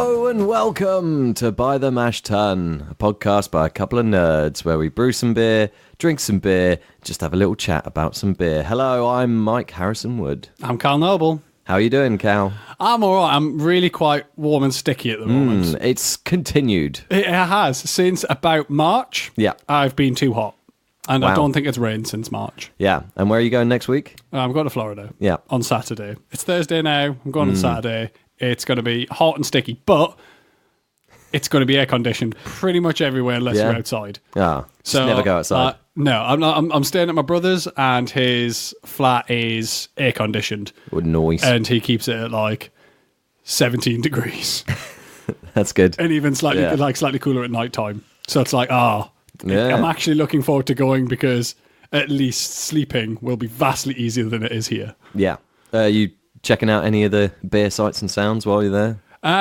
Hello and welcome to By the Mash Tun, a podcast by a couple of nerds where we brew some beer, drink some beer, just have a little chat about some beer. Hello, I'm Mike Harrison Wood. I'm Cal Noble. How are you doing, Cal? I'm all right. I'm really quite warm and sticky at the moment. It's continued. It has. Since about March, Yeah. I've been too hot. And I Wow. don't think it's rained since March. Yeah, and where are you going next week? I'm going to Florida Yeah. on Saturday. It's Thursday now. I'm going on Saturday. It's going to be hot and sticky, but it's going to be air-conditioned pretty much everywhere unless Yeah. you're outside. Ah, so never go outside. No, I'm not. I'm staying at my brother's, and his flat is air-conditioned. With noise. And he keeps it at like 17 degrees. That's good. And even slightly Yeah. slightly cooler at night time. So it's like, Yeah. I'm actually looking forward to going because at least sleeping will be vastly easier than it is here. Yeah. You checking out any of the beer sights and sounds while you're there?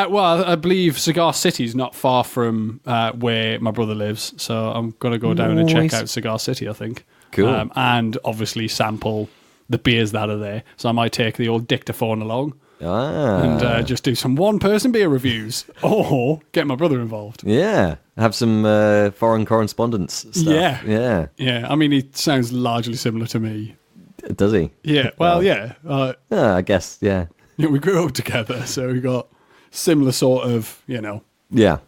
Well, I believe Cigar City's not far from where my brother lives, so I'm going to go down and check Nice. out Cigar City, I think. Cool. And obviously sample the beers that are there. So I might take the old dictaphone along and just do some one-person beer reviews or get my brother involved. Yeah. Have some foreign correspondence stuff. Yeah. Yeah. Yeah, I mean, he sounds largely similar to me. Does he? Yeah, well, yeah. I guess, yeah. We grew up together, so we got similar sort of, Yeah.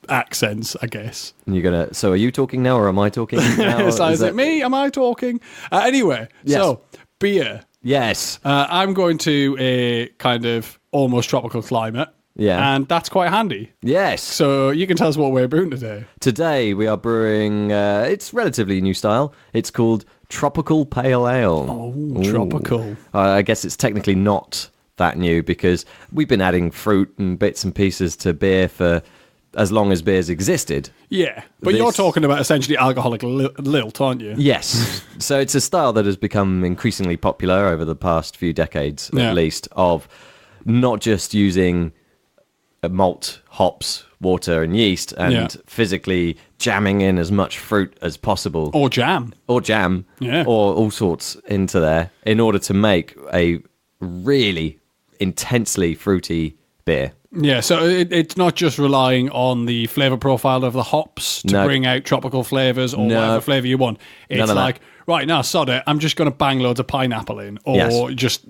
accents, I guess. And you're gonna. So, are you talking now, or am I talking now? So is it me? Am I talking? Anyway, Yes. so beer. Yes. I'm going to a kind of almost tropical climate. Yeah. And that's quite handy. Yes. So you can tell us what we're brewing today. Today we are brewing. It's relatively new style. It's called Tropical Pale Ale. Oh, tropical. I guess it's technically not that new because we've been adding fruit and bits and pieces to beer for as long as beers existed. Yeah, but you're talking about essentially alcoholic lilt, aren't you? Yes. So it's a style that has become increasingly popular over the past few decades, Yeah. at least, of not just using malt, hops, water, and yeast, and Yeah. physically jamming in as much fruit as possible, Or jam. or jam, Yeah. or all sorts into there, in order to make a really intensely fruity beer. Yeah, so it's not just relying on the flavour profile of the hops to No. bring out tropical flavours or No. whatever flavour you want. It's None of that. like, right, now, sod it, I'm just going to bang loads of pineapple in or Yes. just,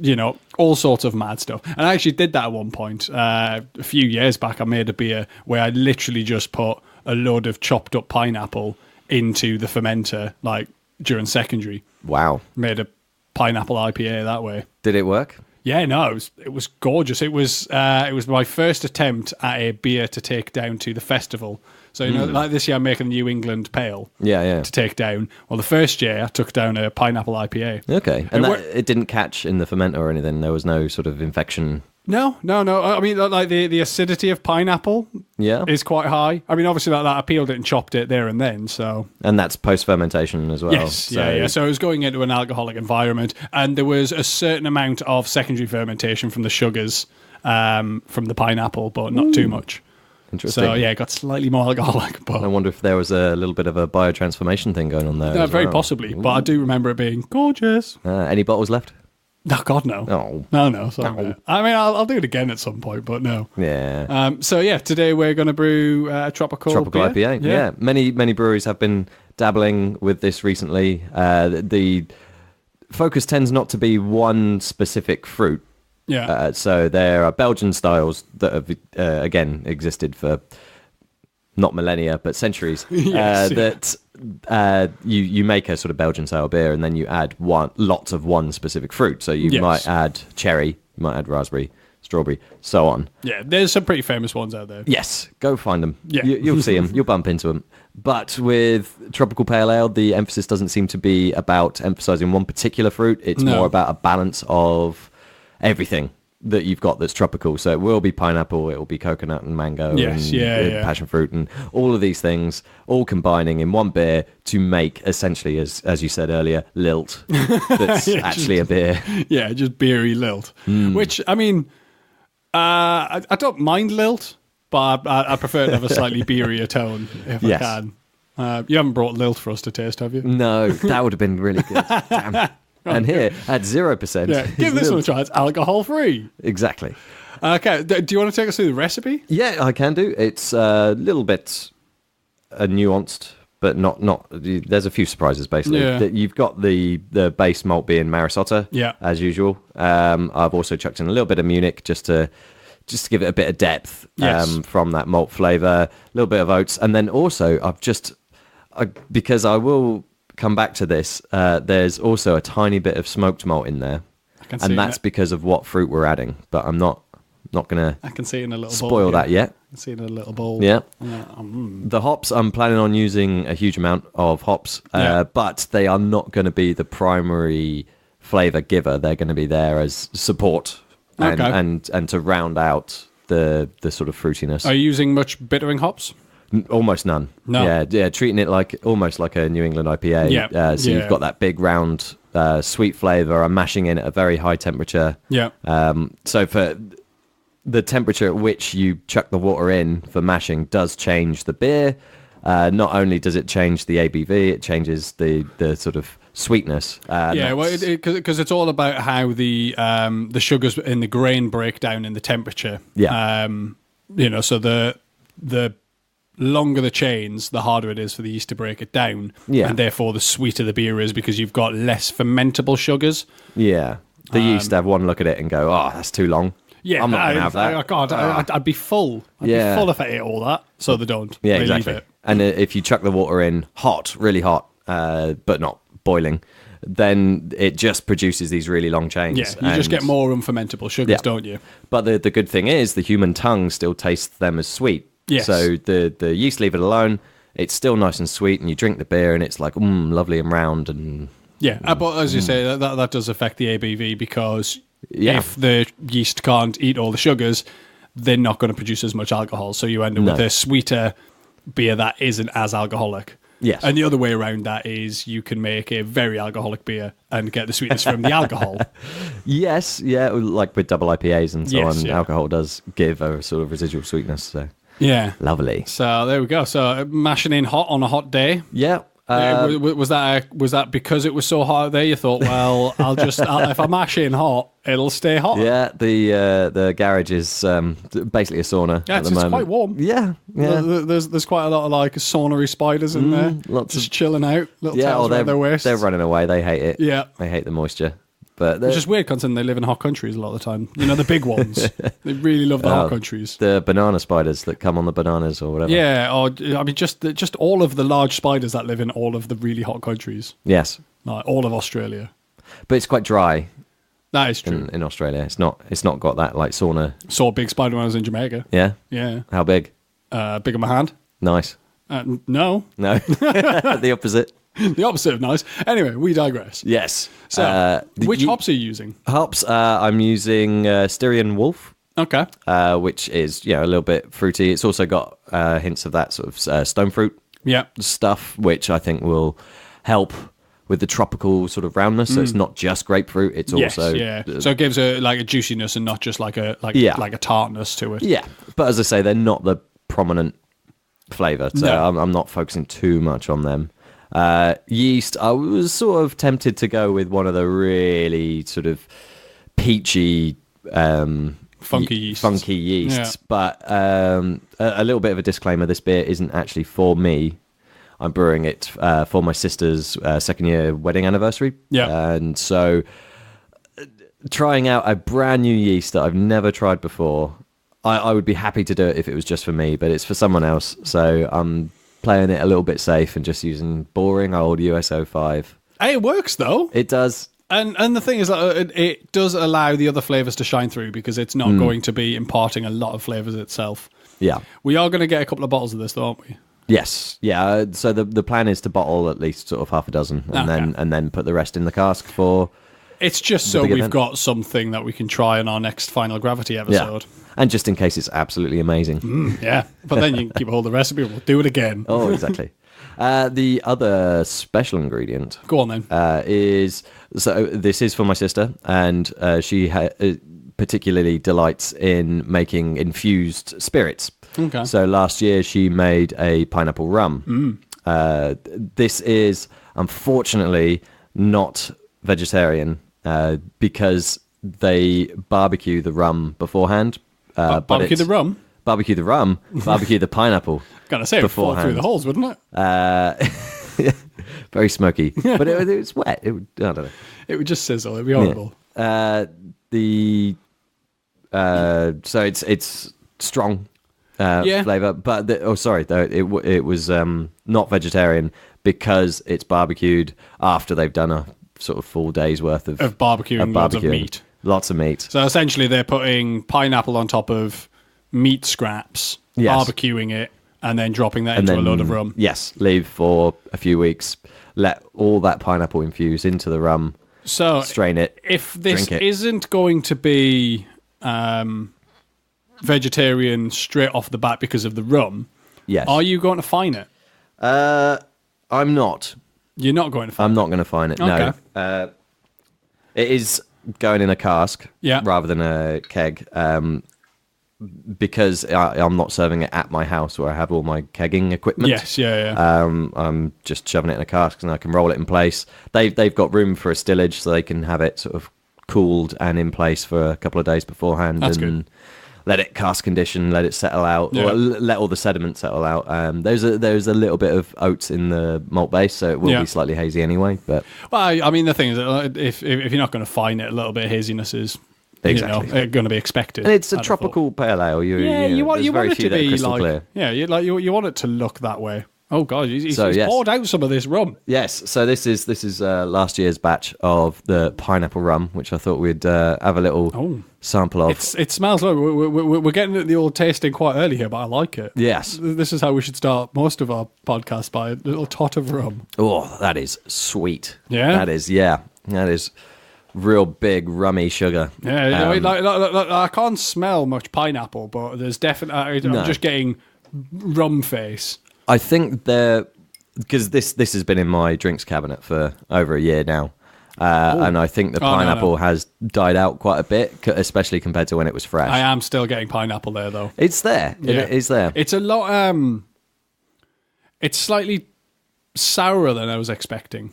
all sorts of mad stuff. And I actually did that at one point. A few years back, I made a beer where I literally just put a load of chopped up pineapple into the fermenter, like, during secondary. Wow. Made a pineapple IPA that way. Did it work? Yeah, no, it was gorgeous. It was my first attempt at a beer to take down to the festival. So like this year, I'm making the New England Pale. Yeah. To take down. Well, the first year I took down a pineapple IPA. Okay. And It it didn't catch in the fermenter or anything? There was no sort of infection? No. I mean, like the acidity of pineapple Yeah. is quite high. I mean, obviously that I peeled it and chopped it there and then. So And that's post-fermentation as well? yes, yeah. So it was going into an alcoholic environment, and there was a certain amount of secondary fermentation from the sugars from the pineapple, but not too much. Interesting. So yeah, it got slightly more alcoholic, but I wonder if there was a little bit of a biotransformation thing going on there. as very well. possibly. But I do remember it being gorgeous. Any bottles left? Oh God, no. Oh. No. Sorry. mate. I mean, I'll do it again at some point, but no. Yeah. So yeah, today we're going to brew tropical beer. IPA. Yeah. Many breweries have been dabbling with this recently. The focus tends not to be one specific fruit. Yeah. So there are Belgian styles that have, again, existed for not millennia, but centuries. Yes, yeah. That you make a sort of Belgian style beer, and then you add lots of one specific fruit. So you Yes. might add cherry, you might add raspberry, strawberry, so on. Yeah, there's some pretty famous ones out there. Yes, go find them. Yeah. You'll see them. You'll bump into them. But with Tropical Pale Ale, the emphasis doesn't seem to be about emphasizing one particular fruit. It's No. more about a balance of everything that you've got that's tropical. So it will be pineapple, it will be coconut and mango Yes, and yeah. passion fruit and all of these things all combining in one beer to make essentially, as you said earlier, lilt that's Yeah, actually a beer. Yeah, just beery lilt. Hmm. Which, I mean, I don't mind lilt, but I prefer to have a slightly beerier tone if Yes. I can. You haven't brought lilt for us to taste, have you? No, that would have been really good. Damn. And here at 0%. Yeah, give this one a try. It's alcohol-free. Exactly. Okay, do you want to take us through the recipe? Yeah, I can do. It's a little bit nuanced, but not. There's a few surprises basically. Yeah. You've got the base malt being Marisotta, Yeah. as usual. I've also chucked in a little bit of Munich just to give it a bit of depth from that malt flavour. A little bit of oats, and then also because I will come back to this. There's also a tiny bit of smoked malt in there, and that's because of what fruit we're adding. But I'm not gonna. I can see it in a little bowl. Spoil that yet. I can see it in a little bowl. Yeah. The hops, I'm planning on using a huge amount of hops, but they are not going to be the primary flavour giver. They're going to be there as support and to round out the sort of fruitiness. Are you using much bittering hops? Almost none. No. Yeah. Treating it almost like a New England IPA. Yeah. You've got that big round sweet flavour. I'm mashing in at a very high temperature. Yeah. So for the temperature at which you chuck the water in for mashing does change the beer. Not only does it change the ABV, it changes the sort of sweetness. Because it's all about how the sugars in the grain break down in the temperature. Yeah. So the longer the chains, the harder it is for the yeast to break it down. Yeah. And therefore the sweeter the beer is because you've got less fermentable sugars. Yeah. The yeast have one look at it and go, oh, that's too long. Yeah, I'm not going to have that. God, I'd be full. I'd be full if I ate all that. So they don't. Yeah, they exactly. Leave it. And if you chuck the water in hot, really hot, but not boiling, then it just produces these really long chains. Yeah, you just get more unfermentable sugars, don't you? But the good thing is the human tongue still tastes them as sweet. Yes. So the yeast leave it alone. It's still nice and sweet, and you drink the beer, and it's like lovely and round. And but as you say, that does affect the ABV because if the yeast can't eat all the sugars, they're not going to produce as much alcohol. So you end up with a sweeter beer that isn't as alcoholic. Yes. And the other way around that is you can make a very alcoholic beer and get the sweetness from the alcohol. Yes, yeah, like with double IPAs and so on, yeah. alcohol does give a sort of residual sweetness. So yeah, lovely. So there we go. So mashing in hot on a hot day. Yeah. Was that because it was so hot out there? You thought, well, if I mash in hot, it'll stay hot. Yeah, the garage is basically a sauna at the moment. It's quite warm. Yeah. There's quite a lot of like saunery spiders in there, lots just chilling out. Little tails around their waist. They're running away. They hate it. Yeah, they hate the moisture. But it's just weird considering they live in hot countries a lot of the time. You know, the big ones. They really love the hot countries. The banana spiders that come on the bananas or whatever. Yeah, or I mean, just all of the large spiders that live in all of the really hot countries. Yes, like all of Australia. But it's quite dry. That is true. In Australia, it's not got that like sauna. Saw a big spider when I was in Jamaica. Yeah. Yeah. How big? Big on my hand. Nice. No. The opposite. The opposite of nice. Anyway, we digress. Yes. So, which hops are you using? Hops, I'm using Styrian Wolf. Okay. Which is a little bit fruity. It's also got hints of that sort of stone fruit stuff, which I think will help with the tropical sort of roundness. So it's not just grapefruit. It's also so it gives a juiciness and not just like a tartness to it. Yeah, but as I say, they're not the prominent flavour, so I'm not focusing too much on them. Yeast, I was sort of tempted to go with one of the really sort of peachy, funky yeasts. But a little bit of a disclaimer: this beer isn't actually for me. I'm brewing it for my sister's second year wedding anniversary. Yeah, and so trying out a brand new yeast that I've never tried before. I would be happy to do it if it was just for me, but it's for someone else. So I'm playing it a little bit safe and just using boring old USO 5. Hey, it works though. It does. And the thing is that it does allow the other flavours to shine through because it's not going to be imparting a lot of flavours itself. Yeah. We are going to get a couple of bottles of this though, aren't we? Yes. Yeah. So the plan is to bottle at least sort of half a dozen and then put the rest in the cask for... It's just so we've got something that we can try in our next Final Gravity episode. Yeah. And just in case it's absolutely amazing. Yeah. But then you can keep a hold of the recipe and we'll do it again. Oh, exactly. The other special ingredient... Go on then. Is... So this is for my sister, and she particularly delights in making infused spirits. Okay. So last year she made a pineapple rum. This is, unfortunately, not vegetarian because they barbecue the rum beforehand. Barbecue the rum? Barbecue the rum, barbecue the pineapple. Gotta say, it would fall through the holes, wouldn't it? Very smoky. But it was wet. I don't know. It would just sizzle. It'd be horrible. Yeah. So it's strong flavor, but it was not vegetarian because it's barbecued after they've done a sort of full day's worth of barbecuing lots of meat. Lots of meat. So essentially, they're putting pineapple on top of meat scraps, barbecuing it, and then dropping that into a load of rum. Yes, leave for a few weeks. Let all that pineapple infuse into the rum. So strain it. If this isn't going to be vegetarian straight off the bat because of the rum, yes, are you going to fine it? I'm not. You're not going to fine it? I'm not going to fine it, no. Okay. It is going in a cask rather than a keg because I'm not serving it at my house where I have all my kegging equipment. Yes, yeah. I'm just shoving it in a cask and I can roll it in place. They've got room for a stillage so they can have it sort of cooled and in place for a couple of days beforehand. That's and good. Let it cask condition, let it settle out, or let all the sediment settle out. There's a little bit of oats in the malt base, so it will be slightly hazy anyway. But I mean, the thing is, that if you're not going to fine it, a little bit of haziness is going to be expected. And it's a tropical pale ale. You want it to be like clear. Yeah, you want it to look that way. Oh god, he's poured out some of this rum. Yes, so this is last year's batch of the pineapple rum, which I thought we'd have a little sample of. It smells like we're getting at the old tasting quite early here, but I like it. Yes, this is how we should start most of our podcasts, by a little tot of rum. Oh, that is sweet. Yeah, that is real big rummy sugar. Yeah, I can't smell much pineapple, but there's definitely I'm just getting rum face. I think because this has been in my drinks cabinet for over a year now, and I think the pineapple has died out quite a bit, especially compared to when it was fresh. I am still getting pineapple there, though. It's there. Yeah. It is there. It's a lot. It's slightly sourer than I was expecting.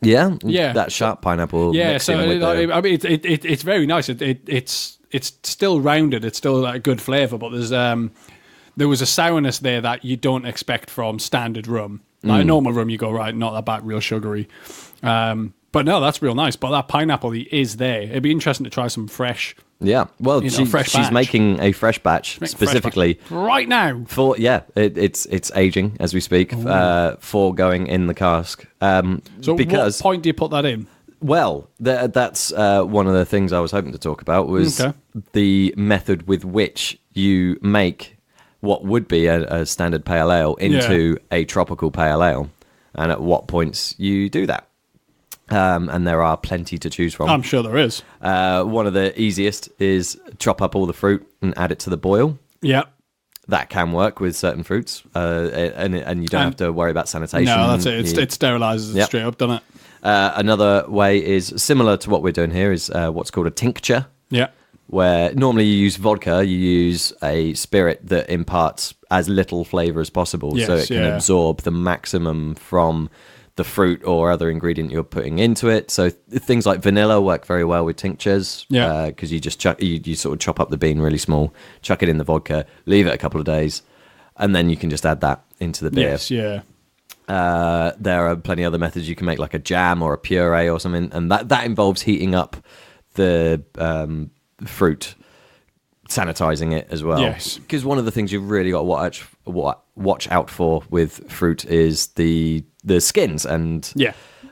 Yeah. That sharp pineapple. Yeah. So I mean, it's very nice. It's still rounded. It's still a good flavour, but there was a sourness there that you don't expect from standard rum. Like normal rum, you go, right, not that bad, real sugary. But no, that's real nice. But that pineapple is there. It'd be interesting to try some fresh. Yeah, well, she's making a fresh batch specifically right now. It's aging as we speak for going in the cask. So, what point do you put that in? Well, that's one of the things I was hoping to talk about was the method with which you make what would be a standard pale ale into a tropical pale ale, and at what points you do that. And there are plenty to choose from. I'm sure there is. One of the easiest is chop up all the fruit and add it to the boil. Yeah. That can work with certain fruits, and you don't have to worry about sanitation. No, that's it. It sterilises it straight up, doesn't it? Another way is similar to what we're doing here is what's called a tincture. Yeah. Where normally you use vodka, you use a spirit that imparts as little flavour as possible, so it can absorb the maximum from the fruit or other ingredient you're putting into it. So things like vanilla work very well with tinctures, because you just you sort of chop up the bean really small, chuck it in the vodka, leave it a couple of days, and then you can just add that into the beer. Yes, yeah. There are plenty of other methods. You can make like a jam or a puree or something, and that involves heating up the fruit, sanitizing it as well. Yes, because one of the things you've really got to watch out for with fruit is the skins and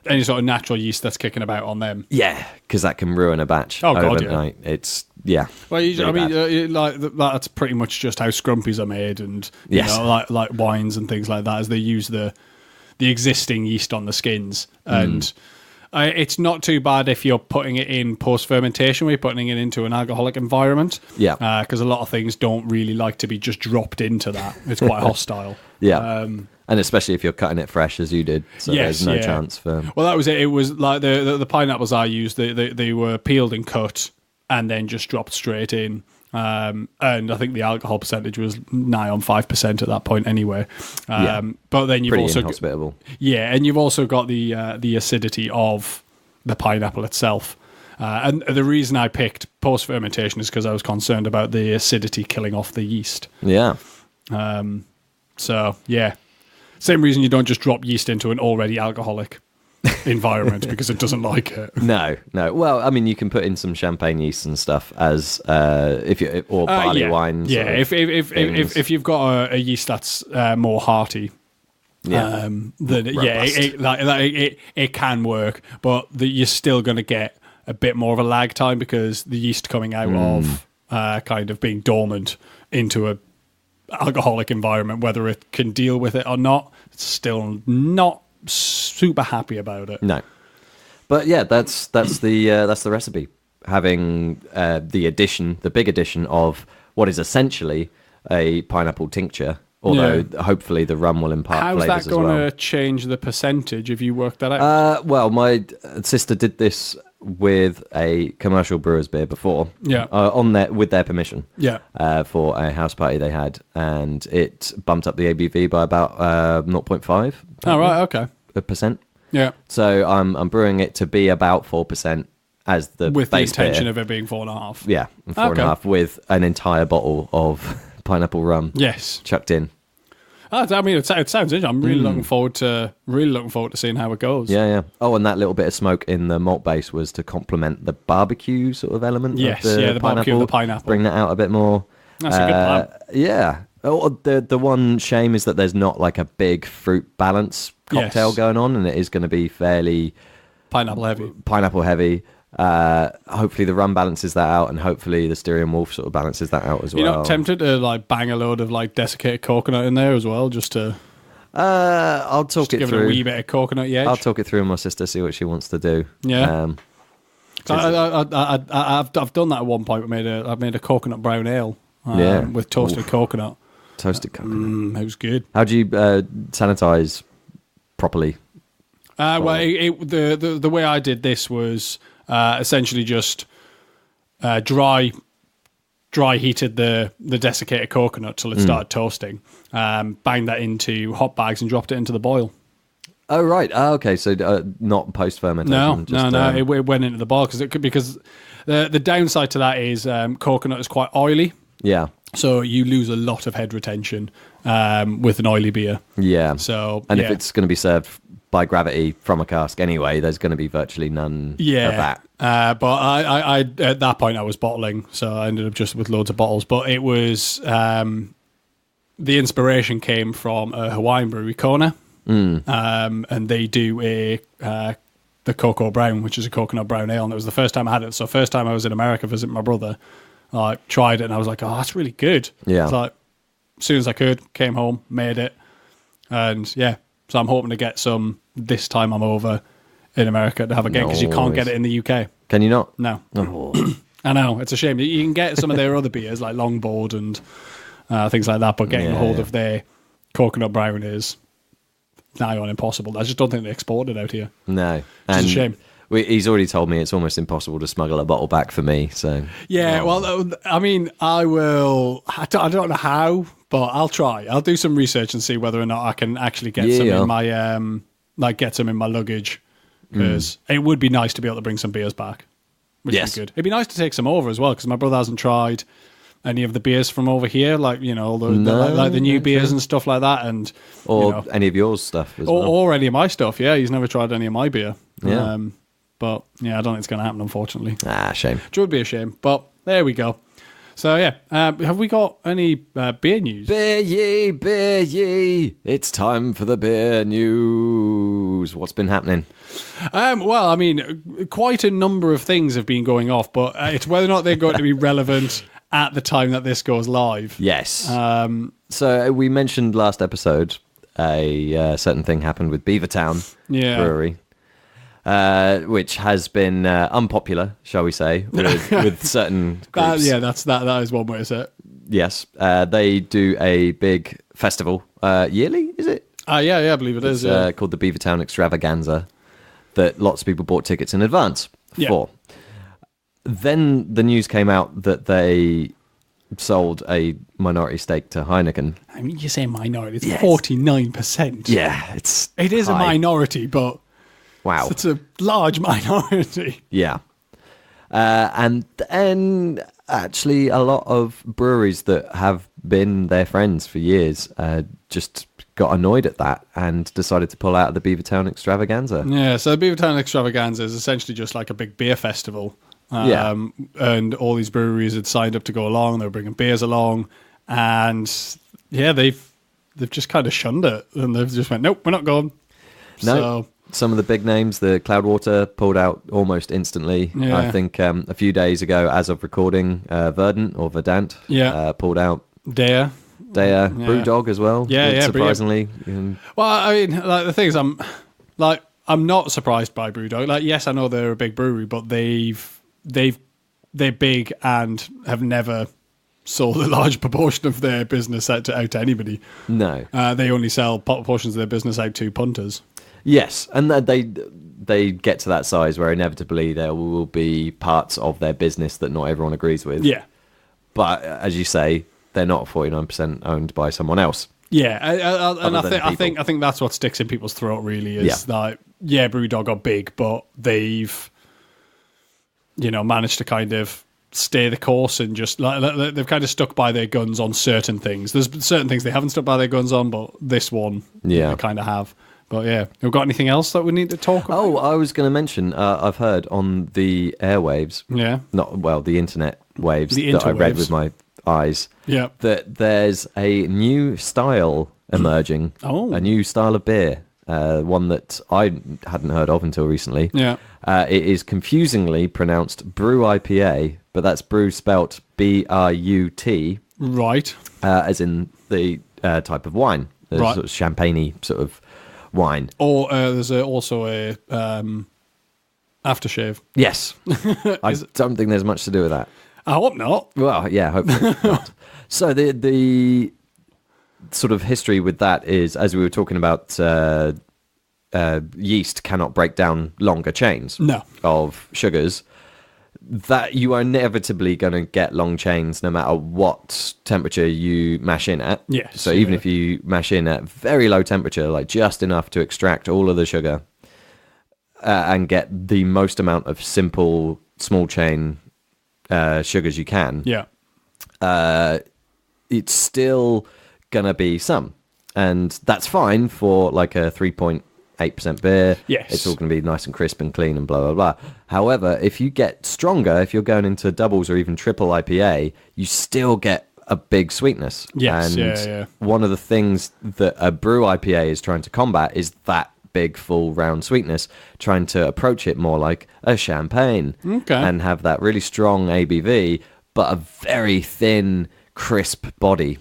any sort of natural yeast that's kicking about on them. Yeah, because that can ruin a batch overnight. It's well, really that's pretty much just how scrumpies are made, and you know, like wines and things like that, as they use the existing yeast on the skins and. It's not too bad if you're putting it in post-fermentation, where you're putting it into an alcoholic environment. Yeah. Because a lot of things don't really like to be just dropped into that. It's quite hostile. Yeah. And especially if you're cutting it fresh, as you did. So there's no chance for... Well, that was it. It was like the pineapples I used, they were peeled and cut and then just dropped straight in. And I think the alcohol percentage was nigh on 5% at that point anyway. But then you've pretty also inhospitable. And you've also got the acidity of the pineapple itself. And the reason I picked post-fermentation is because I was concerned about the acidity killing off the yeast. Yeah. So, yeah. Same reason you don't just drop yeast into an already alcoholic environment because it doesn't like it. No. Well, I mean, you can put in some champagne yeast and stuff as or barley wines. Yeah, if you've got a yeast that's more hearty, then it can work, but you're still going to get a bit more of a lag time because the yeast coming out of kind of being dormant into a alcoholic environment, whether it can deal with it or not, it's still not super happy about it. No, but yeah, that's the recipe. Having the big addition of what is essentially a pineapple tincture, although hopefully the rum will impart How's flavors that going as well. to change the percentage if you work that out? Well, my sister did this with a commercial brewer's beer before, with their permission, for a house party they had, and it bumped up the ABV by about 0.5. Oh right, okay, percent. Yeah. So I'm brewing it to be about 4% as the with the base intention beer. of it being 4.5. Yeah, 4.5 with an entire bottle of pineapple rum. Yes, chucked in. I mean, it sounds interesting. I'm really looking forward to seeing how it goes. Yeah. Oh, and that little bit of smoke in the malt base was to complement the barbecue sort of element. Yes, of the the barbecue of the pineapple. Bring that out a bit more. That's a good plan. Yeah. Oh, the one shame is that there's not like a big fruit balance cocktail going on, and it is going to be fairly pineapple heavy. Hopefully the rum balances that out, and hopefully the Styrian Wolf sort of balances that out as well. You're not tempted to like bang a load of like desiccated coconut in there as well, just to I'll talk it give through. it a wee bit of coconut edge. I'll talk it through with my sister, see what she wants to do. Yeah. I've done that at one point. I made a coconut brown ale with toasted coconut. Toasted coconut. It was good. How do you sanitize properly? Well, the way I did this was essentially just dry heated the desiccated coconut till it started toasting. Banged that into hot bags and dropped it into the boil. Oh right. Oh, okay. So not post fermentation. No. It went into the boil because the downside to that is coconut is quite oily. Yeah. So you lose a lot of head retention with an oily beer. Yeah. So if it's going to be served by gravity from a cask anyway, there's going to be virtually none of that. But I at that point I was bottling, so I ended up just with loads of bottles. But it was the inspiration came from a Hawaiian brewery, Kona, and they do the Cocoa Brown, which is a coconut brown ale, and it was the first time I had it. So first time I was in America visiting my brother, I tried it and I was like, oh, that's really good. Yeah. It's like, as soon as I could, came home, made it, and yeah. So I'm hoping to get some this time I'm over in America to have again, because you can't get it in the UK. Can you not? No. Oh. I know, it's a shame. You can get some of their other beers like Longboard and things like that, but getting a hold of their coconut brown is nigh on impossible. I just don't think they export it out here. No. It's a shame. He's already told me it's almost impossible to smuggle a bottle back for me. So yeah, well, I mean, I will. I don't know how, but I'll try. I'll do some research and see whether or not I can actually get some in my get some in my luggage, because it would be nice to be able to bring some beers back. Which would be good. It'd be nice to take some over as well, because my brother hasn't tried any of the beers from over here, like the new beers and stuff like that, and any of yours stuff as well, or any of my stuff. Yeah, he's never tried any of my beer. Yeah. But yeah, I don't think it's going to happen, unfortunately. Shame. Which would be a shame, but there we go. So yeah, have we got any beer news? Beer ye! It's time for the beer news. What's been happening? Well, I mean, quite a number of things have been going off, but it's whether or not they're going to be relevant at the time that this goes live. Yes. So we mentioned last episode a certain thing happened with Beavertown Brewery. Which has been unpopular, shall we say, with certain groups. That is one way to say it. Yes, they do a big festival yearly, is it? Yeah, I believe it is. Called the Beavertown Extravaganza, that lots of people bought tickets in advance for. Then the news came out that they sold a minority stake to Heineken. I mean, you say minority, it's 49%. Yeah, it is high. a minority, but... Wow. It's a large minority. Yeah. And then actually a lot of breweries that have been their friends for years just got annoyed at that and decided to pull out of the Beavertown Extravaganza. Yeah, so the Beavertown Extravaganza is essentially just like a big beer festival. And all these breweries had signed up to go along. They were bringing beers along. And yeah, they've just kind of shunned it. And they've just went, nope, we're not going. No. So, some of the big names, the Cloudwater, pulled out almost instantly. Yeah. I think a few days ago, as of recording, Verdant pulled out. Dare. Brewdog as well. Yeah, surprisingly. Well, I mean, like the thing is, I'm not surprised by Brewdog. Like, yes, I know they're a big brewery, but they're big and have never sold a large proportion of their business out to anybody. No. They only sell portions of their business out to punters. Yes, and they get to that size where inevitably there will be parts of their business that not everyone agrees with. Yeah. But as you say, they're not 49% owned by someone else. Yeah, I think that's what sticks in people's throat. Really, is like, yeah, Brewdog are big, but they've managed to kind of stay the course and just like they've kind of stuck by their guns on certain things. There's certain things they haven't stuck by their guns on, but this one, they kind of have. But yeah, you got anything else that we need to talk about? Oh, I was going to mention, I've heard on the airwaves, the internet waves that I read with my eyes, that there's a new style emerging, a new style of beer, one that I hadn't heard of until recently. Yeah. It is confusingly pronounced brew IPA, but that's brew spelt BRUT. Right. As in the type of wine, the sort of champagne-y sort of wine. Or there's also a aftershave. Yes. I don't think there's much to do with that. I hope not. Well, yeah, hopefully not. So the sort of history with that is, as we were talking about, yeast cannot break down longer chains of sugars, that you are inevitably going to get long chains no matter what temperature you mash in at. Yes. So even if you mash in at very low temperature, like just enough to extract all of the sugar and get the most amount of simple small chain sugars you can, it's still going to be some. And that's fine for like a 3.8% beer. Yes. It's all going to be nice and crisp and clean and blah, blah, blah. However, if you get stronger, if you're going into doubles or even triple IPA, you still get a big sweetness. Yes, and one of the things that a brew IPA is trying to combat is that big, full, round sweetness, trying to approach it more like a champagne and have that really strong ABV, but a very thin, crisp body.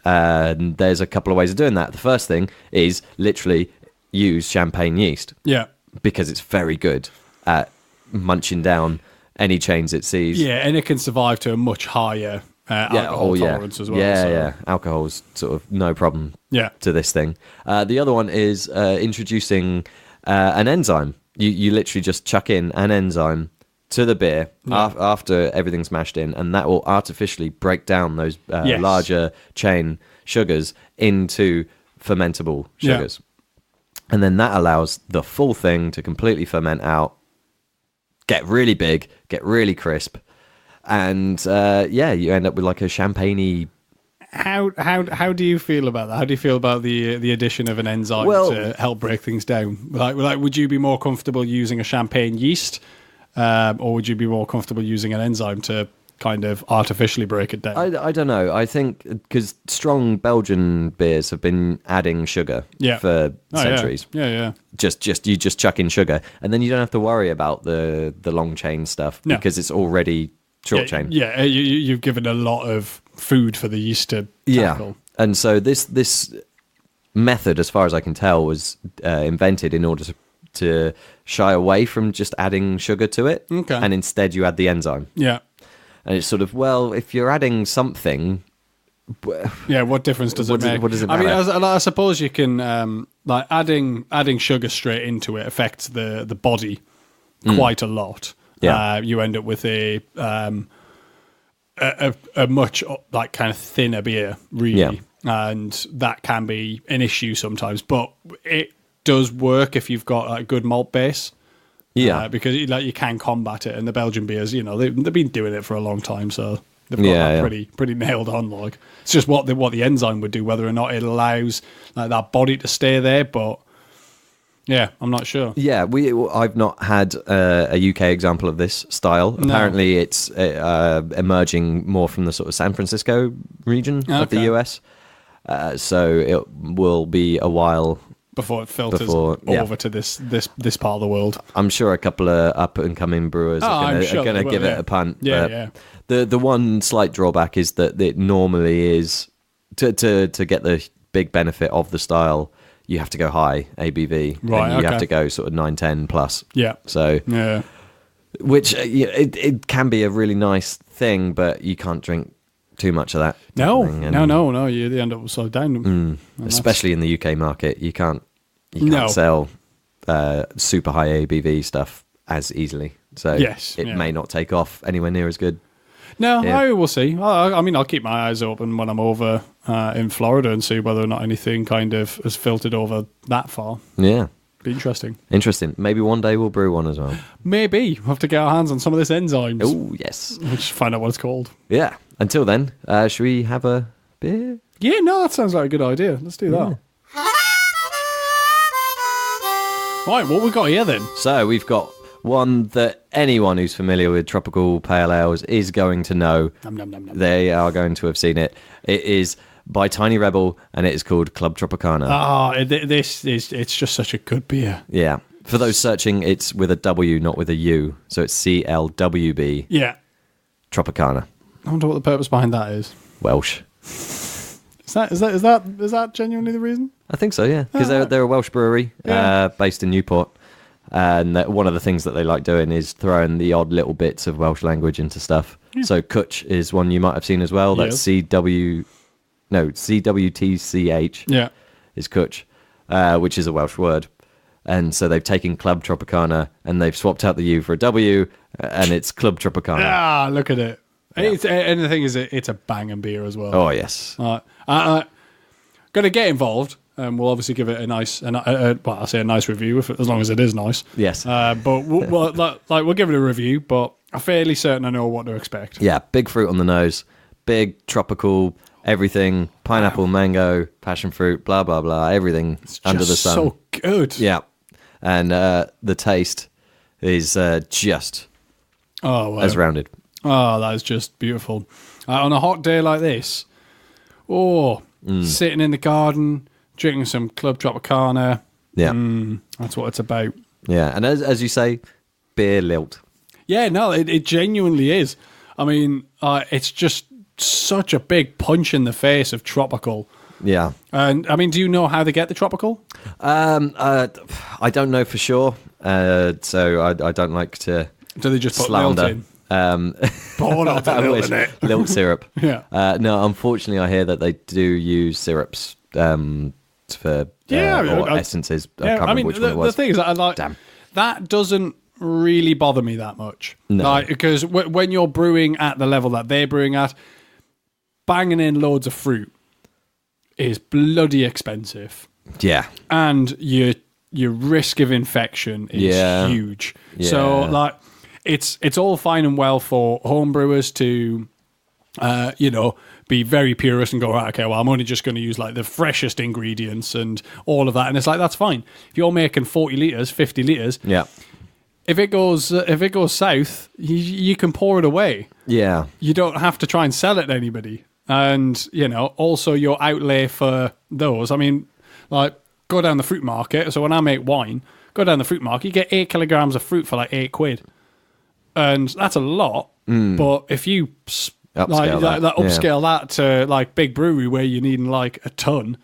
And there's a couple of ways of doing that. The first thing is literally use champagne yeast. Yeah. Because it's very good at munching down any chains it sees. Yeah, and it can survive to a much higher alcohol tolerance as well. Yeah. Alcohol's sort of no problem to this thing. The other one is introducing an enzyme. You literally just chuck in an enzyme to the beer after everything's mashed in, and that will artificially break down those larger chain sugars into fermentable sugars. And then that allows the full thing to completely ferment out, get really big, get really crisp, and you end up with like a champagne-y. How do you feel about that? How do you feel about the addition of an enzyme to help break things down? Like, would you be more comfortable using a champagne yeast, or would you be more comfortable using an enzyme to kind of artificially break it down? I don't know. I think because strong Belgian beers have been adding sugar for centuries. Yeah. You just chuck in sugar, and then you don't have to worry about the long chain stuff because it's already short chain. Yeah, you've given a lot of food for the yeast to tackle. And so this method, as far as I can tell, was invented in order to shy away from just adding sugar to it, and instead you add the enzyme. Yeah. And it's sort of, well, if you're adding something... Yeah, what difference does it make? What does it matter? I mean, I suppose you can... like, adding sugar straight into it affects the body quite a lot. Yeah. You end up with a much, like, kind of thinner beer, really. Yeah. And that can be an issue sometimes. But it does work if you've got a good malt base. Yeah, because you can combat it, and the Belgian beers, they've been doing it for a long time, so they've got that pretty nailed on. Like, it's just what the enzyme would do, whether or not it allows like that body to stay there. But yeah, I'm not sure. Yeah, I've not had a UK example of this style. No. Apparently, it's emerging more from the sort of San Francisco region of the US. So it will be a while before it filters over to this part of the world. I'm sure a couple of up and coming brewers are going to give it a punt. Yeah. The one slight drawback is that it normally is to get the big benefit of the style. You have to go high ABV, right? And you have to go sort of 9-10 plus. Yeah. So which it can be a really nice thing, but you can't drink too much of that. No. You end up upside down. Especially in the UK market, you can't sell super high ABV stuff as easily. So it may not take off anywhere near as good. No, I will see. I mean, I'll keep my eyes open when I'm over in Florida and see whether or not anything kind of has filtered over that far. Yeah. Be interesting. Maybe one day we'll brew one as well. Maybe. We'll have to get our hands on some of this enzymes. Oh, yes. We'll just find out what it's called. Yeah. Until then, should we have a beer? Yeah, no, that sounds like a good idea. Let's do that. Right, what we got here then? So we've got one that anyone who's familiar with tropical pale ales is going to know. They are going to have seen it. It is by Tiny Rebel, and it is called Club Tropicana. It's just such a good beer. Yeah. For those searching, it's with a W, not with a U. So it's CLWB. Yeah. Tropicana. I wonder what the purpose behind that is. Welsh. Is that genuinely the reason? I think so, yeah. Because they're a Welsh brewery based in Newport. And one of the things that they like doing is throwing the odd little bits of Welsh language into stuff. Yeah. So Cwtch is one you might have seen as well. That's CWTCH. Yeah. Is Cwtch, which is a Welsh word. And so they've taken Club Tropicana and they've swapped out the U for a W, and it's Club Tropicana. Ah, look at it. Yeah. And the thing is, it's a banging beer as well. Oh, yes. Going to get involved. We'll obviously give it a nice, I'll say a nice review, as long as it is nice. Yes. But we'll give it a review, but I'm fairly certain I know what to expect. Yeah, big fruit on the nose, big tropical, everything, pineapple, mango, passion fruit, blah, blah, blah, everything under the sun. So good. Yeah. And the taste is just as rounded. Oh, that is just beautiful. On a hot day like this, sitting in the garden, drinking some Club Tropicana. Yeah. That's what it's about. Yeah, and as you say, beer lilt. Yeah, no, it genuinely is. I mean, it's just such a big punch in the face of tropical. Yeah. And, I mean, do you know how they get the tropical? I don't know for sure, so I don't like to Do they just put slander. lilt in? Lilt syrup. Yeah. No, unfortunately, I hear that they do use syrups or essences. I can't remember which one it was. The thing is, that doesn't really bother me that much. No. Because when you're brewing at the level that they're brewing at, banging in loads of fruit is bloody expensive. Yeah. And your risk of infection is huge. Yeah. So, it's all fine and well for home brewers to, be very purist and go, right, okay, well, I'm only just going to use the freshest ingredients and all of that. And it's that's fine. If you're making 40 litres, 50 litres, if it goes south, you can pour it away. Yeah. You don't have to try and sell it to anybody. And, also your outlay for those. I mean, go down the fruit market. So when I make wine, go down the fruit market, you get 8 kilograms of fruit for £8. And that's a lot. But if you upscale that to big brewery where you're needing a ton,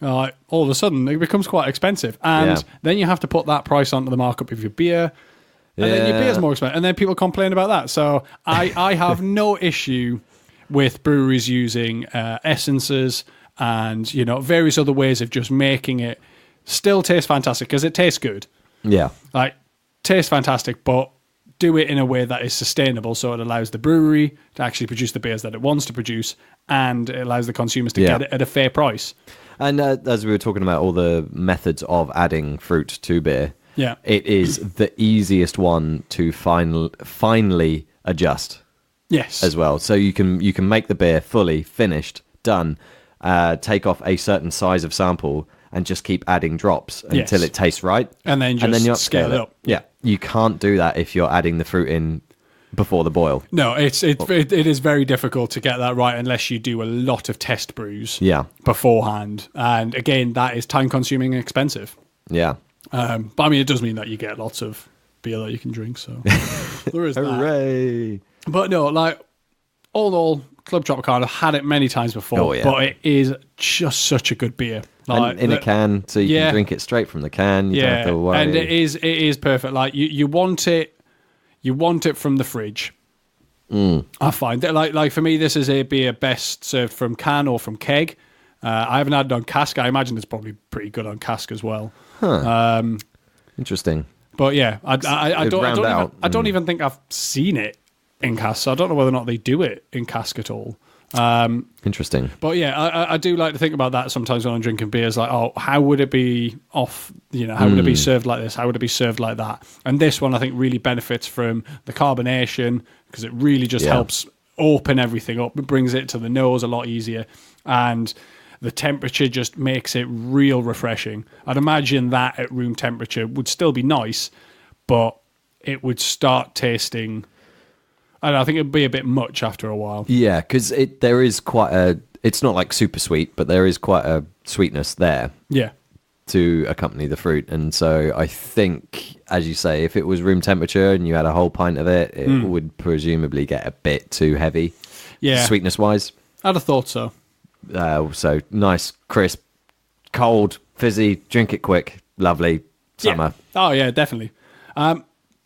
all of a sudden it becomes quite expensive. And then you have to put that price onto the markup of your beer. And then your beer's more expensive. And then people complain about that. So I have no issue with breweries using essences and, various other ways of just making it still taste fantastic, because it tastes good. Yeah. Tastes fantastic, but do it in a way that is sustainable, so it allows the brewery to actually produce the beers that it wants to produce, and it allows the consumers to get it at a fair price. And as we were talking about all the methods of adding fruit to beer, it is the easiest one to finally adjust. Yes, as well. So you can make the beer fully finished, done, take off a certain size of sample, and just keep adding drops until it tastes right, and then you scale it up. Yeah, you can't do that if you're adding the fruit in before the boil. No, it is very difficult to get that right unless you do a lot of test brews beforehand. And again, that is time consuming and expensive. Yeah. But I mean, it does mean that you get lots of beer that you can drink. So there is that. Hooray! But no, like all in all, Club Tropicana, I've had it many times before, but it is just such a good beer. Like, and in a can, so you can drink it straight from the can. You don't have to worry. And it is perfect. Like you want it from the fridge. I find that like for me, this is a beer best served from can or from keg. I haven't had it on cask. I imagine it's probably pretty good on cask as well. Huh. Interesting. But yeah, I don't even think I've seen it in cask. So I don't know whether or not they do it in cask at all. Interesting. But yeah, I do like to think about that sometimes when I'm drinking beers. Like, oh, how would it be off? You know, how would it be served like this? How would it be served like that? And this one, I think, really benefits from the carbonation because it really just helps open everything up. It brings it to the nose a lot easier, and the temperature just makes it real refreshing. I'd imagine that at room temperature would still be nice, but it would start tasting. And I think it'd be a bit much after a while. Yeah, because there is quite a... It's not like super sweet, but there is quite a sweetness there. Yeah. To accompany the fruit. And so I think, as you say, if it was room temperature and you had a whole pint of it, it would presumably get a bit too heavy. Yeah. Sweetness-wise. I'd have thought so. So nice, crisp, cold, fizzy, drink it quick, lovely, summer. Yeah. Oh, yeah, definitely.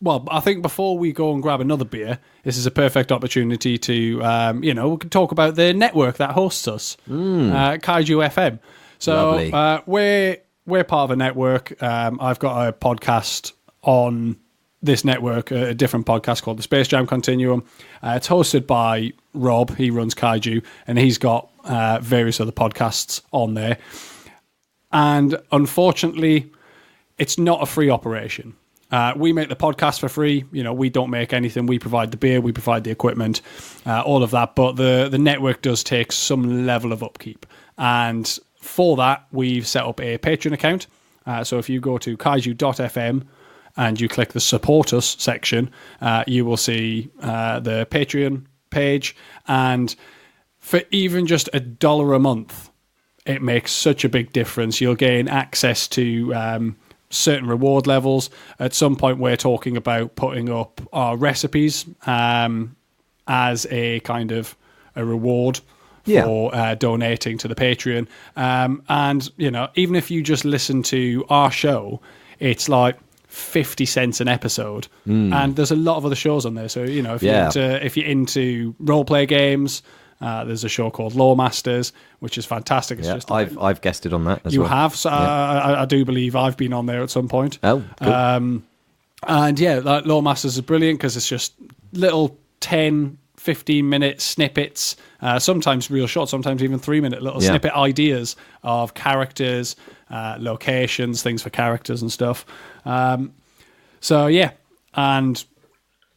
Well, I think before we go and grab another beer, this is a perfect opportunity to, we can talk about the network that hosts us, Kaiju FM. So we're part of a network. I've got a podcast on this network, a different podcast called the Space Jam Continuum. It's hosted by Rob. He runs Kaiju, and he's got various other podcasts on there. And unfortunately, it's not a free operation. We make the podcast for free. You know, we don't make anything. We provide the beer, we provide the equipment, all of that. But the network does take some level of upkeep. And for that, we've set up a Patreon account. So if you go to kaiju.fm and you click the support us section, you will see the Patreon page. And for even just $1 a month, it makes such a big difference. You'll gain access to certain reward levels. At some point, we're talking about putting up our recipes as a kind of a reward for donating to the Patreon. And, even if you just listen to our show, it's like 50 cents an episode. And there's a lot of other shows on there. So, if you're into role-play games, there's a show called Law Masters, which is fantastic. It's just I've guested on that as well. You have? So I do believe I've been on there at some point. Oh, cool. And Law Masters is brilliant because it's just little 10, 15-minute snippets, sometimes real short, sometimes even 3-minute little snippet ideas of characters, locations, things for characters and stuff. And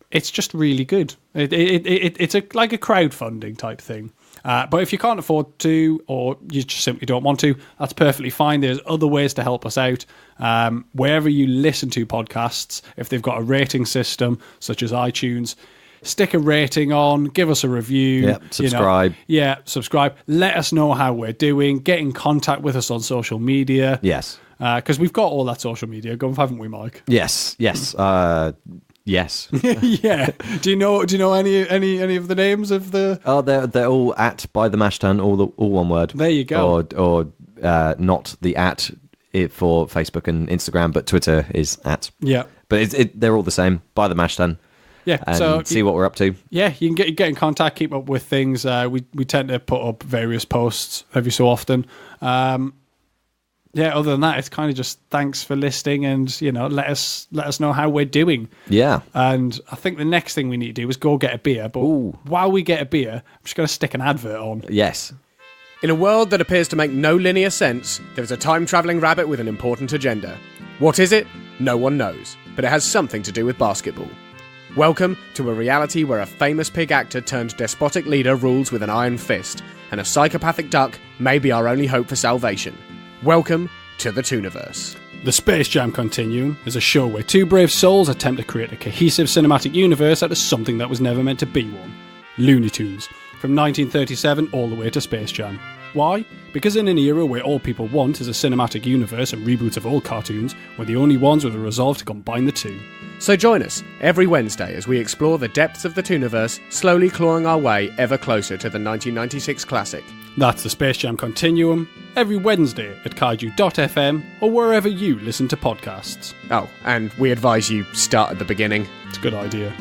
it's just really good. It's like a crowdfunding type thing. But if you can't afford to, or you just simply don't want to, that's perfectly fine. There's other ways to help us out. Wherever you listen to podcasts, if they've got a rating system, such as iTunes, stick a rating on, give us a review. Subscribe. Subscribe. Let us know how we're doing. Get in contact with us on social media. Yes. Because we've got all that social media going, haven't we, Mike? Yes. Yes. Yeah. Do you know any of the names of the? Oh, they're all at by the mash tun, all one word. There you go. Or not the at it for Facebook and Instagram, but Twitter is at. Yeah. But they're all the same. By the mash tun. Yeah. And so see what we're up to. Yeah, you can get in contact, keep up with things. We tend to put up various posts every so often. yeah, other than that, it's kind of just thanks for listening, and let us know how we're doing. Yeah. And I think the next thing we need to do is go get a beer. But while we get a beer, I'm just going to stick an advert on. Yes. In a world that appears to make no linear sense, there is a time-travelling rabbit with an important agenda. What is it? No one knows, but it has something to do with basketball. Welcome to a reality where a famous pig actor turned despotic leader rules with an iron fist, and a psychopathic duck may be our only hope for salvation. Welcome to the Tooniverse. The Space Jam Continuum is a show where two brave souls attempt to create a cohesive cinematic universe out of something that was never meant to be one. Looney Tunes, from 1937 all the way to Space Jam. Why? Because in an era where all people want is a cinematic universe and reboots of old cartoons, we're the only ones with the resolve to combine the two. So join us every Wednesday as we explore the depths of the Tooniverse, slowly clawing our way ever closer to the 1996 classic. That's the Space Jam Continuum, every Wednesday at kaiju.fm or wherever you listen to podcasts. Oh, and we advise you start at the beginning. It's a good idea.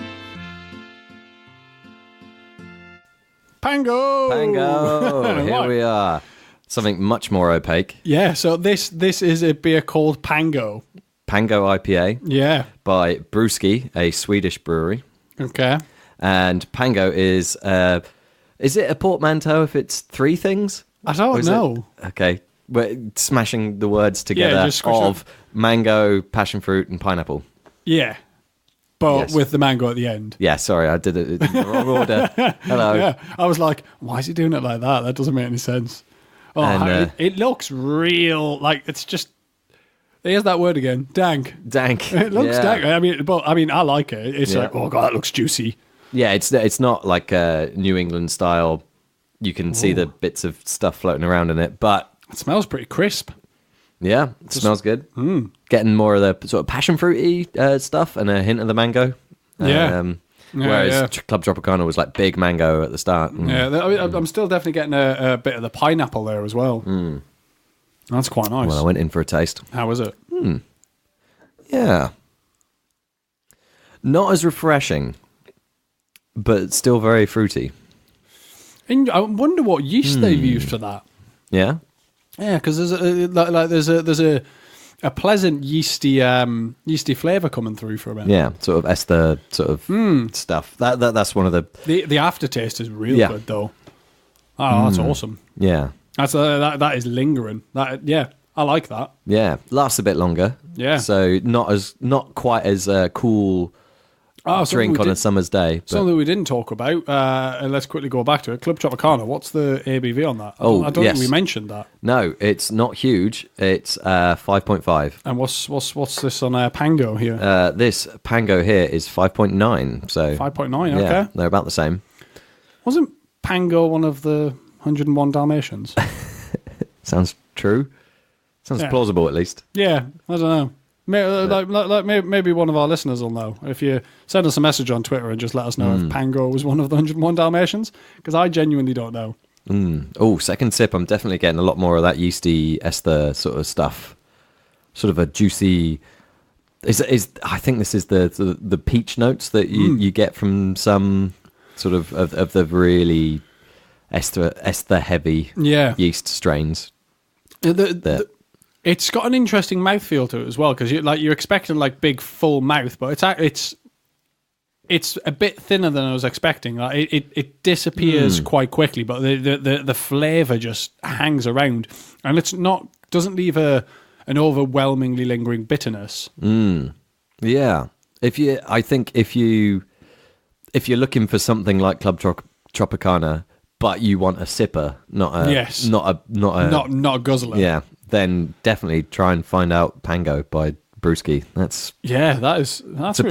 Pango! Here we are. Something much more opaque. Yeah, so this is a beer called Pango. Pango IPA. Yeah. By Brewski, a Swedish brewery. Okay. And Pango is it a portmanteau if it's three things? I don't know. Okay. We're smashing the words together of mango, passion fruit, and pineapple. Yeah. But with the mango at the end. Yeah, sorry, I did it in the wrong order. Hello. Yeah, I was like, why is he doing it like that? That doesn't make any sense. Oh, and, it looks real. Like, it's just... Here's that word again. Dank. Dank. It looks dank. I mean, I like it. It's like, oh, God, that looks juicy. Yeah, it's not like a New England style. You can see the bits of stuff floating around in it, but... It smells pretty crisp. Yeah, it smells good. Getting more of the sort of passion fruity stuff and a hint of the mango. Whereas Club Tropicana was like big mango at the start. Yeah, I'm still definitely getting a bit of the pineapple there as well. That's quite nice. Well, I went in for a taste. How was it? Yeah. Not as refreshing, but still very fruity. And I wonder what yeast they've used for that. Yeah? Yeah, because there's a pleasant yeasty flavour coming through from it. Yeah, sort of ester sort of stuff. That's one of the aftertaste is real good though. Oh, that's awesome. Yeah, that is lingering. I like that. Yeah, lasts a bit longer. Yeah, so not quite as cool. Drink on a summer's day. But... Something we didn't talk about, and let's quickly go back to it. Club Tropicana, what's the ABV on that? I don't think we mentioned that. No, it's not huge. It's 5.5. And what's this on Pango here? This Pango here is 5.9. So 5.9, okay. Yeah, they're about the same. Wasn't Pango one of the 101 Dalmatians? Sounds true. Sounds plausible, at least. Yeah, I don't know. Maybe one of our listeners will know. If you send us a message on Twitter and just let us know if Pango was one of the 101 Dalmatians, because I genuinely don't know. Oh, second sip, I'm definitely getting a lot more of that yeasty ester sort of stuff. Sort of a juicy... I think this is the peach notes that you get from some sort of the really ester heavy yeast strains. It's got an interesting mouthfeel to it as well, because you're expecting like big full mouth, but it's a bit thinner than I was expecting. Like it disappears quite quickly, but the flavour just hangs around, and doesn't leave an overwhelmingly lingering bitterness. Yeah, if you're looking for something like Club Tropicana, but you want a sipper, not a guzzler. Yeah. Then definitely try and find out Pango by Brewski. That's real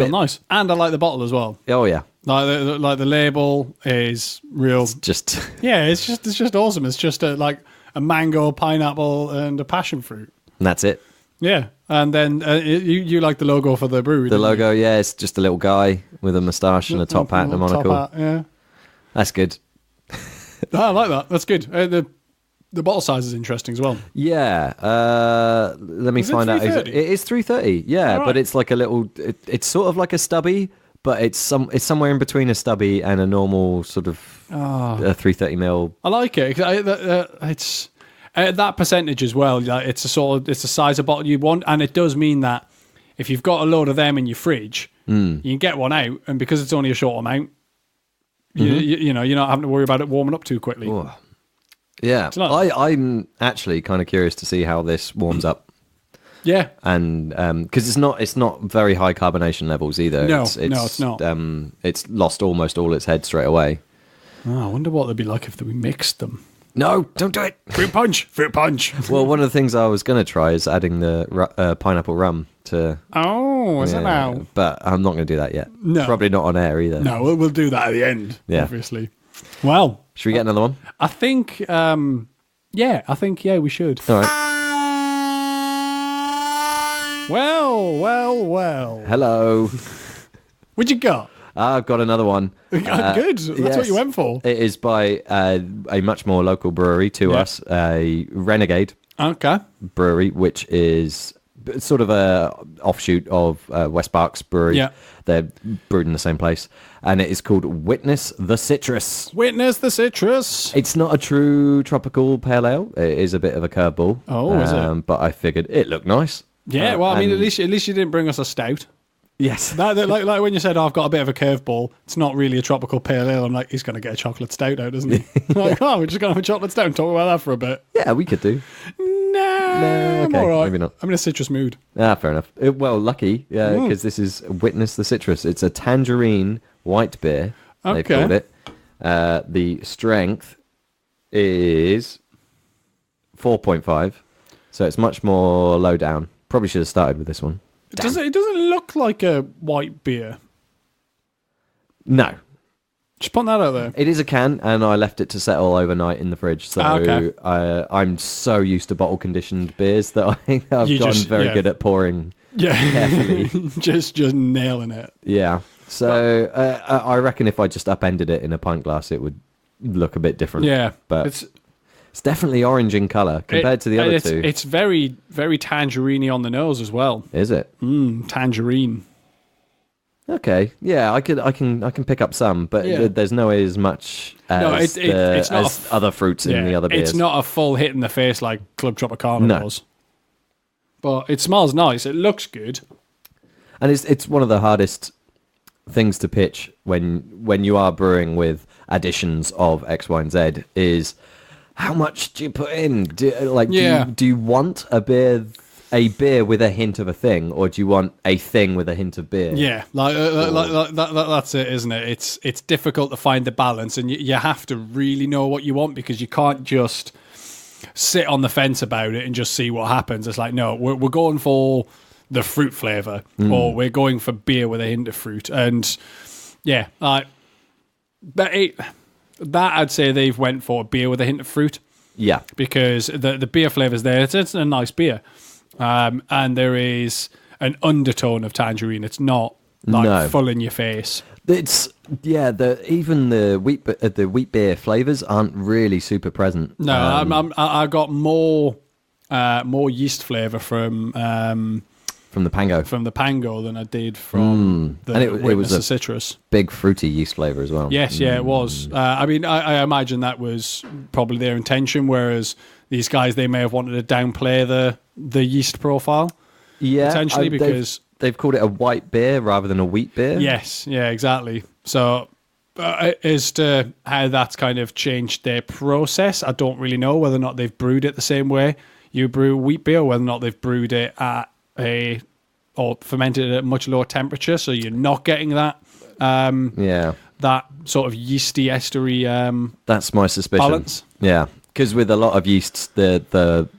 nice, and I like the bottle as well. Oh yeah, like the label is real. It's just it's just awesome. It's just a mango, pineapple, and a passion fruit. And that's it. Yeah, and then you like the logo for the brewery. The logo, it's just a little guy with a moustache and a top hat and a monocle. Yeah, that's good. I like that. That's good. The bottle size is interesting as well. Yeah. Let me find out. It is 330. Yeah, right. But it's like a little... It's sort of like a stubby, but it's somewhere in between a stubby and a normal sort of 330 ml. I like it. That percentage as well. Like, it's a size of bottle you want, and it does mean that if you've got a load of them in your fridge, you can get one out, and because it's only a short amount, you know, you're not having to worry about it warming up too quickly. Oh. Yeah, I'm actually kind of curious to see how this warms up. Yeah, and because it's not very high carbonation levels either. No, it's not. It's lost almost all its head straight away. Oh, I wonder what they'd be like if we mixed them. No, don't do it. Fruit punch. Well, one of the things I was going to try is adding the pineapple rum to. Oh, is it now? But I'm not going to do that yet. No, probably not on air either. No, we'll do that at the end. Yeah, obviously. Well, should we get another one? I think. We should. All right. Well. Hello. What'd you got? I've got another one. Good. That's what you went for. It is by a much more local brewery to us, a Renegade brewery, which is sort of a offshoot of West Berks Brewery. Yeah. They're brewed in the same place. And it is called Witness the Citrus. Witness the Citrus. It's not a true tropical pale ale. It is a bit of a curveball. Oh, is it? But I figured it looked nice. Yeah, well, I mean, at least you didn't bring us a stout. Yes. Like when you said, I've got a bit of a curveball, it's not really a tropical pale ale. I'm like, he's going to get a chocolate stout out, isn't he? Like, we're just going to have a chocolate stout and talk about that for a bit. Yeah, we could do. No, okay, I'm all right. Maybe not. I'm in a citrus mood. Fair enough. Well, lucky, because this is Witness the Citrus. It's a tangerine white beer, they've called it. The strength is 4.5, so it's much more low down. Probably should have started with this one. It doesn't look like a white beer. No. Just put that out there. It is a can, and I left it to settle overnight in the fridge. So I'm so used to bottle-conditioned beers that I think I've gotten very good at pouring carefully. just nailing it. Yeah. So I reckon if I just upended it in a pint glass, it would look a bit different. Yeah. But it's definitely orange in colour compared to the other two. It's very, very tangerine-y on the nose as well. Is it? Tangerine. Okay, yeah, I can pick up some, but there's no way as much as, as other fruits in the other beers. It's not a full hit in the face like Club Tropicana was. But it smells nice. It looks good, and it's one of the hardest things to pitch when you are brewing with additions of X, Y, and Z. Is how much do you put in? Do you want a beer with a hint of a thing, or do you want a thing with a hint of beer? Yeah, that's it, isn't it? It's difficult to find the balance, and you have to really know what you want, because you can't just sit on the fence about it and just see what happens. It's like, no, we're going for the fruit flavour, or we're going for beer with a hint of fruit, and that I'd say they've went for a beer with a hint of fruit. Yeah, because the beer flavour's there. It's a nice beer. And there is an undertone of tangerine. It's not full in your face. It's even the wheat beer flavors aren't really super present. No, I got more yeast flavor from the Pango than I did from it was a citrus. Big fruity yeast flavor as well. Yes, it was. I mean, I imagine that was probably their intention. Whereas these guys, they may have wanted to downplay the yeast profile. Yeah, potentially because they've called it a white beer rather than a wheat beer. Yes, yeah, exactly. So as to how that's kind of changed their process, I don't really know whether or not they've brewed it the same way you brew wheat beer, or whether or not they've brewed it at or fermented at a much lower temperature, so you're not getting that that sort of yeasty estery that's my suspicion. Balance. Yeah, because with a lot of yeasts, the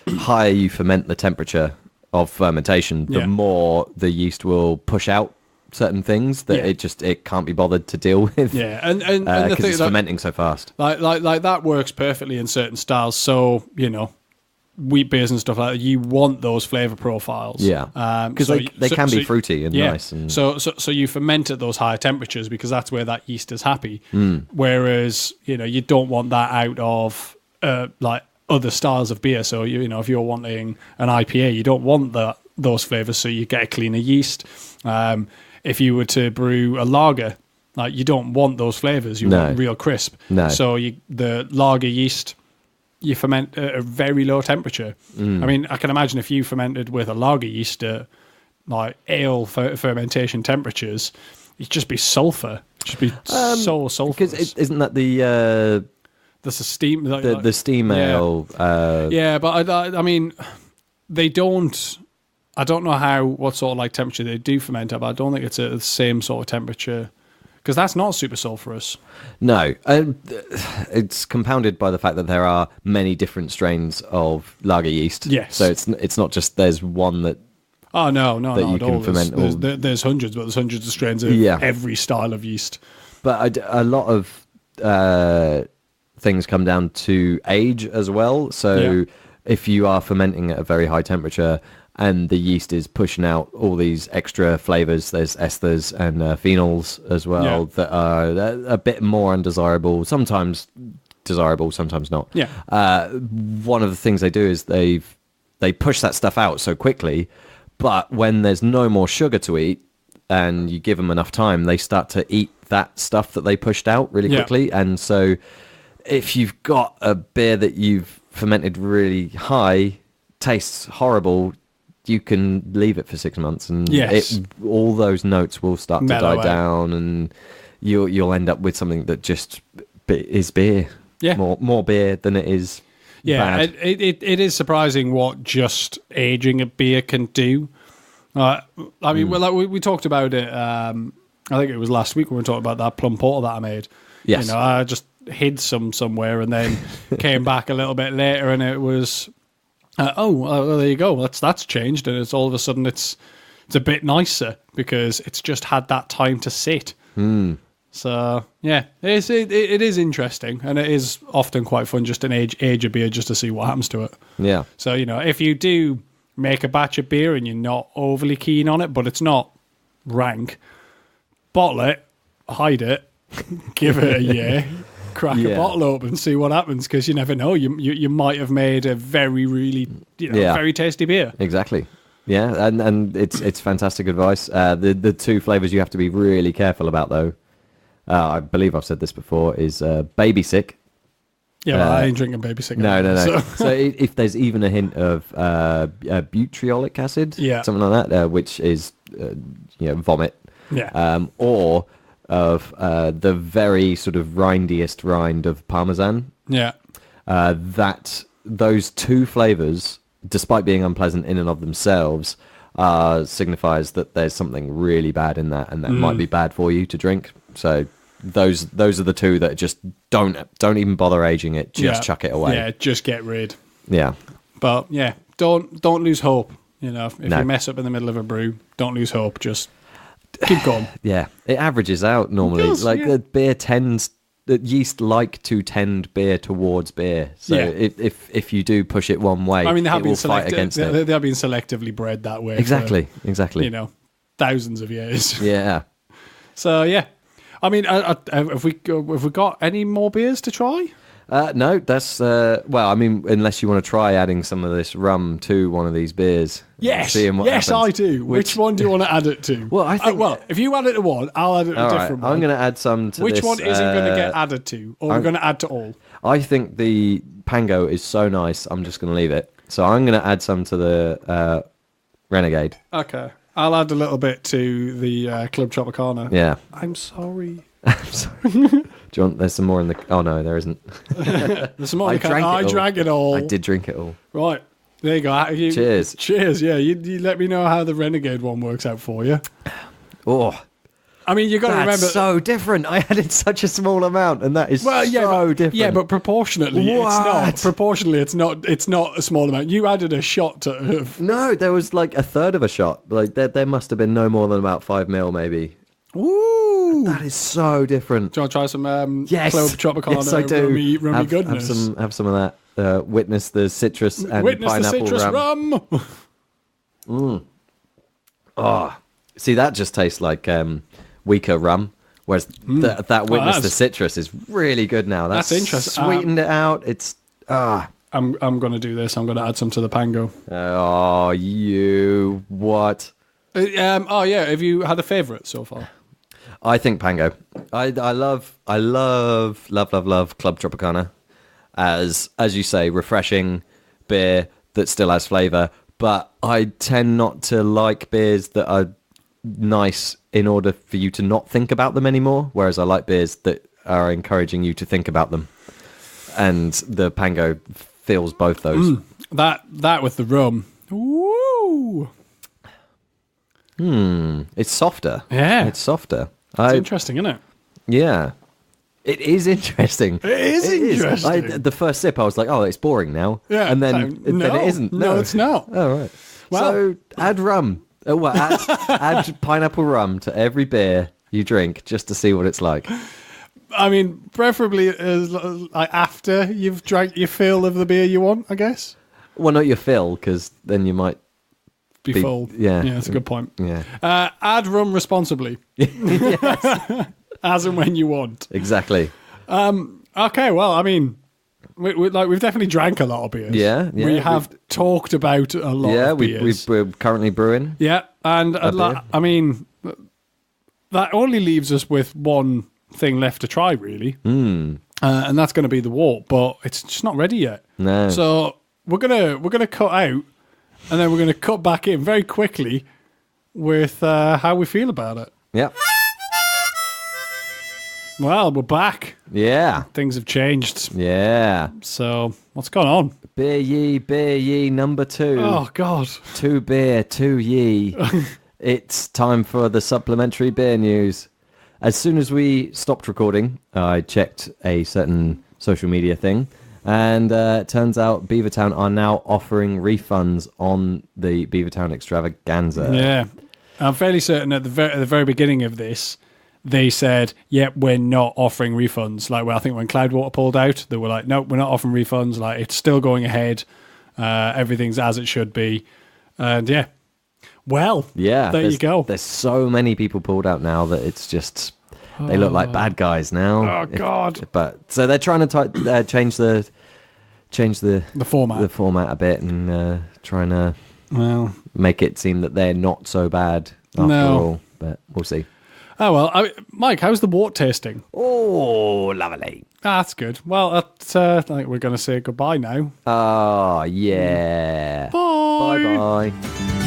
higher you ferment the temperature of fermentation, the more the yeast will push out certain things that it can't be bothered to deal with. Yeah, and because it's fermenting so fast. Like that works perfectly in certain styles. So wheat beers and stuff like that, you want those flavor profiles. Yeah, because they can be fruity and nice. And so you ferment at those higher temperatures because that's where that yeast is happy. Whereas you don't want that out of like other styles of beer. So if you're wanting an IPA, you don't want those flavors, so you get a cleaner yeast. If you were to brew a lager, like you don't want those flavors. You want real crisp. No. So the lager yeast you ferment at a very low temperature. I mean, I can imagine if you fermented with a lager yeast at like ale fermentation temperatures, it'd just be sulfur. It'd just be so sulfurous. Because isn't that the steam, the steam ale? Yeah, but I mean, they don't. I don't know what sort of like temperature they do ferment at, but I don't think it's at the same sort of temperature because that's not super sulfurous. No, it's compounded by the fact that there are many different strains of lager yeast. Yes, so it's not just there's one that. Oh no, that you can ferment. There's hundreds, but there's hundreds of strains of every style of yeast. But a lot of things come down to age as well. So if you are fermenting at a very high temperature and the yeast is pushing out all these extra flavors, there's esters and phenols as well that are a bit more undesirable. Sometimes desirable, sometimes not. Yeah. One of the things they do is they push that stuff out so quickly, but when there's no more sugar to eat and you give them enough time, they start to eat that stuff that they pushed out really quickly. And so if you've got a beer that you've fermented really high, tastes horrible, you can leave it for 6 months and all those notes will start to die down, and you'll end up with something that just is beer. Yeah. More beer than it is bad. It is surprising what just aging a beer can do. I mean, we talked about it, I think it was last week when we were talking about that plum porter that I made. Yes. You know, I just hid somewhere and then came back a little bit later and it was... well, there you go. That's changed, and it's all of a sudden it's a bit nicer because it's just had that time to sit. So yeah, it is interesting, and it is often quite fun just an age a beer just to see what happens to it. Yeah. So if you do make a batch of beer and you're not overly keen on it, but it's not rank, bottle it, hide it, give it a year. Crack a bottle open, see what happens, because you never know. You might have made a very, really, very tasty beer. Exactly. Yeah, and it's fantastic advice. The two flavors you have to be really careful about, though, I believe I've said this before, is baby sick. Yeah, well, I ain't drinking baby sick. No. So if there's even a hint of butyric acid, something like that, which is vomit, or of the very sort of rindiest rind of Parmesan. Yeah. Those two flavors, despite being unpleasant in and of themselves, signifies that there's something really bad in that, and that might be bad for you to drink. So those are the two that just don't even bother aging it. Just chuck it away. Yeah, just get rid. Yeah. But don't lose hope. If you mess up in the middle of a brew, don't lose hope. Just keep going. Yeah, it averages out normally. The beer the yeast like to tend beer towards beer. So if you do push it one way, I mean, they have been fight against it. They have been selectively bred that way. Exactly. Thousands of years. Yeah. So yeah, I mean, have we got any more beers to try? No, that's I mean, unless you want to try adding some of this rum to one of these beers. Yes, I do. Which one do you want to add it to? Well, I think. If you add it to one, I'll add it to a different one. I'm going to add some to Which this. Which one is it going to get added to, or we're going to add to all? I think the Pango is so nice. I'm just going to leave it. So I'm going to add some to the Renegade. Okay, I'll add a little bit to the Club Tropicana. Yeah. I'm sorry. I'm sorry. Do you want? There's some more in the. Oh no, there isn't. There's some more. I drank it all. I did drink it all. Right, there you go. Cheers. Cheers. Yeah, you let me know how the Renegade one works out for you. Oh, I mean, you got to remember. That's so different. I added such a small amount, and that is so different. Yeah, but proportionately, it's not. Proportionally, it's not. It's not a small amount. You added a shot to. No, there was like a third of a shot. Like there must have been no more than about 5 ml, maybe. Ooh, that is so different. Do you want to try some yes. Club Tropicana? Yes, I do. Rummy goodness. Have some of that. Witness the citrus and pineapple the citrus rum. Oh, see, that just tastes like weaker rum, whereas that Witness the citrus is really good now. That's interesting. Sweetened it out. It's I'm going to do this. I'm going to add some to the Pango. Oh, you what? Have you had a favourite so far? I think Pango. I love Club Tropicana. as you say, refreshing beer that still has flavour. But I tend not to like beers that are nice in order for you to not think about them anymore, whereas I like beers that are encouraging you to think about them. And the Pango feels both those. That with the rum. Woo! It's softer. Yeah. It's softer. It's interesting, isn't it? Yeah. It is interesting. It is interesting. The first sip, I was like, oh, it's boring now. Yeah. And then it isn't. No, it's not. Oh, right. Well- So add rum. Add pineapple rum to every beer you drink just to see what it's like. I mean, preferably after you've drank your fill of the beer you want, I guess. Well, not your fill, because then you might Be full. Yeah. Yeah, that's a good point. Yeah. Add rum responsibly. As and when you want. Exactly. Okay, well, I mean, we've definitely drank a lot of beers. Yeah. We have talked about a lot of beers. we're currently brewing. Yeah, and beer. I mean, that only leaves us with one thing left to try, really. And that's going to be the wort, but it's just not ready yet. No. So we're gonna cut out, and then we're gonna cut back in very quickly with how we feel about it. Yeah. Well, we're back. Yeah. Things have changed. Yeah. So what's going on? Beer ye, number 2. Oh God. 2 beer, 2 ye. It's time for the supplementary beer news. As soon as we stopped recording, I checked a certain social media thing, and it turns out Beavertown are now offering refunds on the Beavertown Extravaganza. Yeah, I'm fairly certain at the very beginning of this, they said, "Yep, we're not offering refunds." Like, well, I think when Cloudwater pulled out, they were like, "No, we're not offering refunds. Like, it's still going ahead. Everything's as it should be." And yeah, well, Yeah, there you go. There's so many people pulled out now that it's just they look like bad guys now. Oh God! But so they're trying to change the format a bit and trying to Well, make it seem that they're not so bad after all. But we'll see. oh well. Mike, how's the wort tasting? Oh, lovely. That's good. Well, I think we're going to say goodbye now. Oh, yeah. Bye. Bye-bye.